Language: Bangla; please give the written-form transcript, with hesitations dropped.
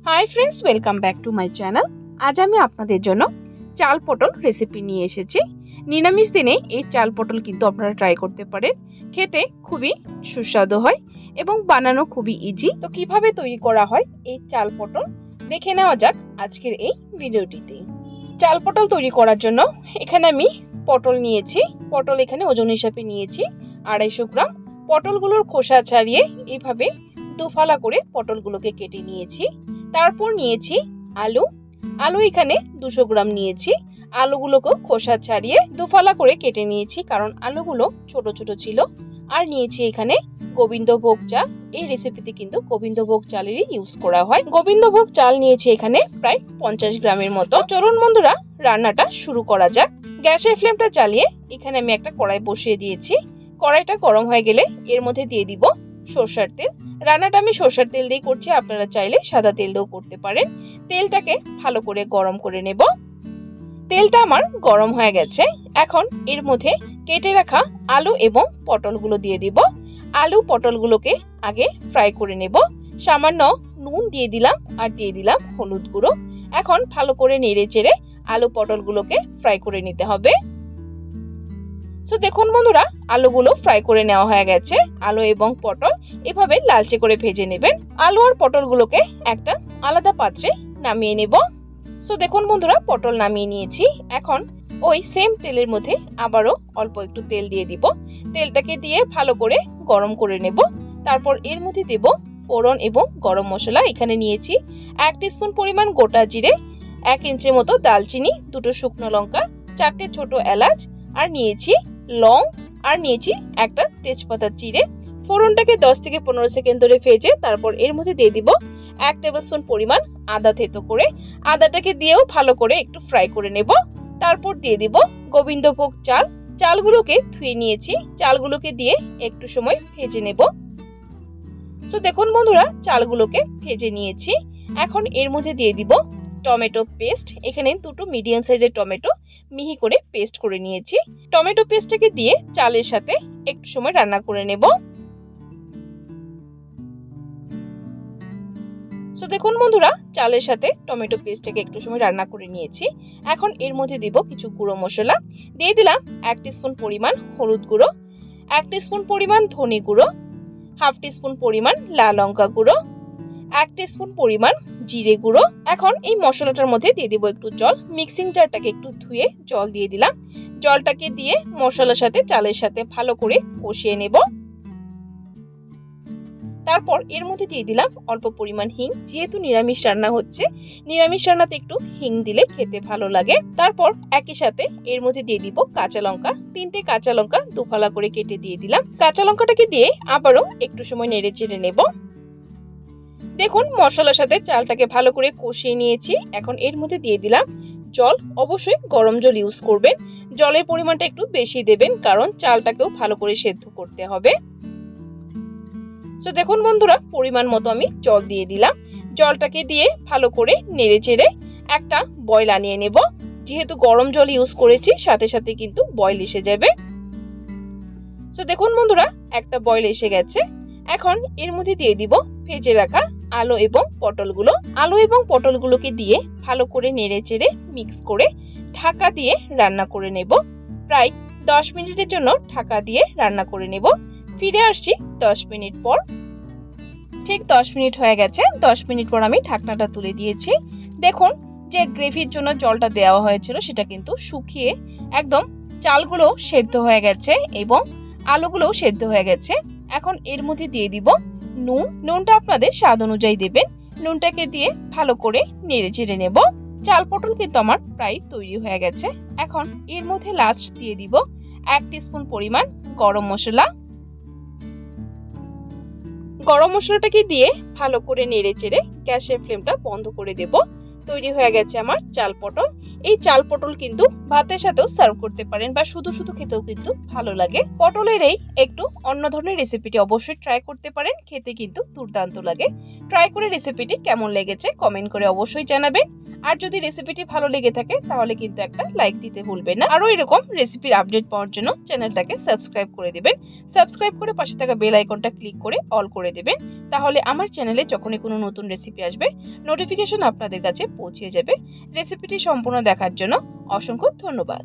Hi friends, welcome back to my channel. আজ আমি আপনাদের জন্য চাল পটল রেসিপি নিয়ে এসেছি। নিরামিষ দিনে এই চাল পটল কিন্তু আপনারা ট্রাই করতে পারেন। খেতে খুবই সুস্বাদু হয় এবং বানানো খুবই ইজি। তো কিভাবে তৈরি করা হয় এই চাল পটল দেখে নেওয়া যাক আজকের এই ভিডিওটিতে। চাল পটল তৈরি করার জন্য এখানে আমি পটল নিয়েছি। পটল এখানে ওজন হিসাবে নিয়েছি 250 গ্রাম। পটলগুলোর খোসা ছাড়িয়ে এইভাবে দুফালা করে পটলগুলোকে কেটে নিয়েছি। তারপর নিয়েছি আলু এখানে 200 গ্রাম নিয়েছি। আলুগুলোকে খোসা ছাড়িয়ে দুফালা করে কেটে নিয়েছি, কারণ আলুগুলো ছোট ছোট ছিল। আর নিয়েছি এখানে গোবিন্দভোগ চাল। এই রেসিপিতে কিন্তু গোবিন্দভোগ চালেরই ইউজ করা হয়। গোবিন্দভোগ চাল নিয়েছি এখানে প্রায় 50 গ্রামের মতো। চলুন বন্ধুরা, রান্নাটা শুরু করা যাক। গ্যাসের ফ্লেমটা জ্বালিয়ে এখানে আমি একটা কড়াই বসিয়ে দিয়েছি। কড়াইটা গরম হয়ে গেলে এর মধ্যে দিয়ে দিব সরষের তেল। রান্নাটা আমি সরষের তেল দিয়ে করছি, আপনারা চাইলে সাদা তেল দিয়েও করতে পারেন। তেলটাকে ভালো করে গরম করে নেব। তেলটা আমার গরম হয়ে গেছে। এখন এর মধ্যে কেটে রাখা আলু এবং পটলগুলো দিয়ে দিব। আলু পটলগুলোকে আগে ফ্রাই করে নেব। সামান্য নুন দিয়ে দিলাম আর দিয়ে দিলাম হলুদ গুঁড়ো। এখন ভালো করে নেড়ে চেড়ে আলু পটলগুলোকে ফ্রাই করে নিতে হবে। তো দেখুন বন্ধুরা, আলুগুলো ফ্রাই করে নেওয়া হয়ে গেছে। আলু এবং পটল এভাবে লালচে করে ভেজে নেবেন। আলু আর পটলগুলোকে একটা আলাদা পাত্রে নামিয়ে নেব। তো দেখুন বন্ধুরা, পটল নামিয়ে নিয়েছি। এখন ওই সেম তেলের মধ্যে আবারও অল্প একটু তেল দিয়ে দিব। তেলটাকে দিয়ে ভালো করে গরম করে নেব। তারপর এর মধ্যে দেব ফোড়ন এবং গরম মশলা। এখানে নিয়েছি 1 টিস্পুন পরিমাণ গোটা জিরে, 1 ইঞ্চির মতো দালচিনি, 2টো শুকনো লঙ্কা, 4টে ছোট এলাচ, আর নিয়েছি লং, আর নিয়েছি একটা তেজপাতা চিড়ে। ফোড়নটাকে 10 থেকে 15 সেকেন্ড ধরে ভেজে তারপর এর মধ্যে দিয়ে দিব 1 টেবিলস্পুন পরিমাণ আদা থেতো করে। আদাটাকে দিয়েও ভালো করে একটু ফ্রাই করে নেব। তারপর দিয়ে দিব গোবিন্দভোগ চাল। চালগুলোকে ধুয়ে নিয়েছি। চালগুলোকে দিয়ে একটু সময় ভেজে নেব। তো দেখুন বন্ধুরা, চালগুলোকে ভেজে নিয়েছি। এখন এর মধ্যে দিয়ে দিব টমেটো পেস্ট। এখানে 2টো মিডিয়াম সাইজের টমেটো মিহি করে পেস্ট করে নিয়েছি। টমেটো পেস্টটাকে দিয়ে চালের সাথে একটু সময় রান্না করে নেব। তো দেখুন বন্ধুরা, চালের সাথে টমেটো পেস্টটাকে একটু সময় রান্না করে নিয়েছি। এখন এর মধ্যে দিব কিছু গুঁড়ো মশলা। দিয়ে দিলাম 1 টিস্পুন পরিমাণ হলুদ গুঁড়ো, 1 টিস্পুন পরিমাণ ধনে গুঁড়ো, 1/2 টিস্পুন পরিমাণ লাল লঙ্কা গুঁড়ো, 1 টিস্পুন পরিমাণ জিরে গুঁড়ো। এখন এই মশলাটার মধ্যে দিয়ে দিব একটু জল। মিক্সিং জারটাকে একটু ধুয়ে জল দিয়ে দিলাম। জলটাকে দিয়ে মশলার সাথে চালের সাথে ভালো করে কষিয়ে নেব। তারপর এর মধ্যে দিয়ে দিলাম অল্প পরিমাণ হিং। যেহেতু নিরামিষ রান্না হচ্ছে, নিরামিষ রান্নাতে একটু হিং দিলে খেতে ভালো লাগে। তারপর একই সাথে এর মধ্যে দিয়ে দিব কাঁচা লঙ্কা। 3টে কাঁচা লঙ্কা দুফালা করে কেটে দিয়ে দিলাম। কাঁচা লঙ্কাটাকে দিয়ে আবারও একটু সময় নেড়ে চেড়ে নেব। দেখুন, মশলার সাথে চালটাকে ভালো করে কষিয়ে নিয়েছি। এখন এর মধ্যে দিয়ে দিলাম জল। অবশ্যই গরম জল ইউজ করবেন। জলের পরিমাণটা একটু বেশি দেবেন, কারণ চালটাকেও ভালো করে সেদ্ধ করতে হবে। তো দেখুন বন্ধুরা, পরিমাণ মতো আমি জল দিয়ে দিলাম। জলটাকে দিয়ে ভালো করে নেড়ে চেড়ে একটা বয়েল আনিয়ে নেব। যেহেতু গরম জল ইউজ করেছি, সাথে সাথে কিন্তু বয়েল এসে যাবে। তো দেখুন বন্ধুরা, একটা বয়েল এসে গেছে। এখন এর মধ্যে দিয়ে দিব ভেজে রাখা আলু এবং পটলগুলো। আলু এবং পটলগুলোকে দিয়ে ভালো করে নেড়ে চেড়ে মিক্স করে ঢাকা দিয়ে রান্না করে নেব। প্রায় 10 মিনিটের জন্য ঢাকা দিয়ে রান্না করে নেব। ফিরে আসছি 10 মিনিট পর। ঠিক 10 মিনিট হয়ে গেছে। 10 মিনিট পর আমি ঢাকনাটা তুলে দিয়েছি। দেখুন, যে গ্রেভির জন্য জলটা দেওয়া হয়েছিল সেটা কিন্তু শুকিয়ে একদম চালগুলো সেদ্ধ হয়ে গেছে এবং আলুগুলোও সেদ্ধ হয়ে গেছে। এখন এর মধ্যে দিয়ে দিব নুন। নুনটা আপনাদের স্বাদ অনুযায়ী দেবেন। নুনটাকে দিয়ে ভালো করে নেড়ে চেড়ে নেব। চাল পটল কিন্তু আমার প্রায় তৈরি হয়ে গেছে। এখন এর মধ্যে লাস্ট দিয়ে দিব 1 টিস্পুন পরিমাণ গরম মশলা। গরম মশলাটাকে দিয়ে ভালো করে নেড়ে চেড়ে গ্যাসের ফ্লেমটা বন্ধ করে দেব। তৈরি হয়ে গেছে আমার চাল পটল। এই চাল পটল কিন্তু ভাতের সাথেও সার্ভ করতে পারেন বা শুধু শুধু খেতেও কিন্তু ভালো লাগে। পটলের এই একটু অন্য ধরনের রেসিপিটি অবশ্যই ট্রাই করতে পারেন। খেতে কিন্তু দুর্দান্ত লাগে। ট্রাই করে রেসিপিটি কেমন লেগেছে কমেন্ট করে অবশ্যই জানাবেন। আর যদি রেসিপিটি ভালো লেগে থাকে তাহলে কিন্তু একটা লাইক দিতে ভুলবেন না। আরও এরকম রেসিপির আপডেট পাওয়ার জন্য চ্যানেলটাকে সাবস্ক্রাইব করে দেবেন। সাবস্ক্রাইব করে পাশে থাকা বেল আইকনটা ক্লিক করে অল করে দেবেন। তাহলে আমার চ্যানেলে যখনই কোনো নতুন রেসিপি আসবে নোটিফিকেশন আপনাদের কাছে পৌঁছে যাবে। রেসিপিটি সম্পূর্ণ দেখার জন্য অসংখ্য ধন্যবাদ।